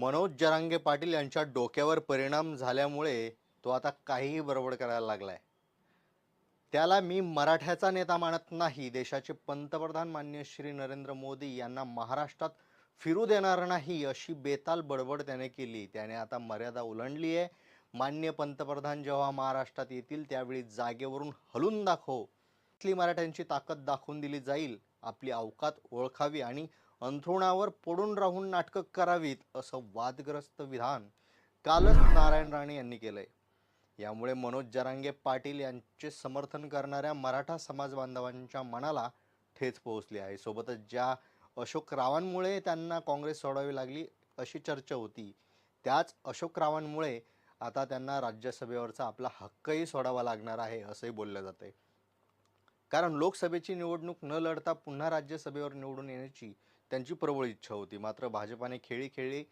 मनोज जरांगे पाटील यांच्या डोक्यावर परिणाम झाल्यामुळे तो आता काहीही बडबड करायला लागलाय. त्याला मी मराठ्याचा नेता मानत नाही, देशाचे पंतप्रधान माननीय श्री नरेंद्र मोदी यांना महाराष्ट्रात फिरू देणार नाही, अशी बेताल बडबड त्याने केली. त्याने आता मर्यादा ओलांडली आहे. माननीय पंतप्रधान जेव्हा महाराष्ट्रात येतील त्यावेळी जागेवरून हलून दाखव. इथली मराठ्यांची ताकद दाखवून दिली जाईल. आपली अवकात ओळखावी आणि अंथरुणावर पडून राहून नाटकं करावीत, असं वादग्रस्त विधान कालच नारायण राणे यांनी केलंय. यामुळे मनोज जरांगे पाटील यांचे समर्थन करणाऱ्या मराठा समाज बांधवांच्या मनाला ठेच पोहोचली आहे. सोबतच ज्या अशोक रावांमुळे त्यांना काँग्रेस सोडावी लागली अशी चर्चा होती, त्याच अशोक रावांमुळे आता त्यांना राज्यसभेवरचा आपला हक्कही सोडावा लागणार आहे, असंही बोललं जातंय. कारण लोकसभेची निवडणूक न लढता पुन्हा राज्यसभेवर निवडून येण्याची त्यांची प्रबळ इच्छा होती. मात्र भाजपाने खेळी खेळली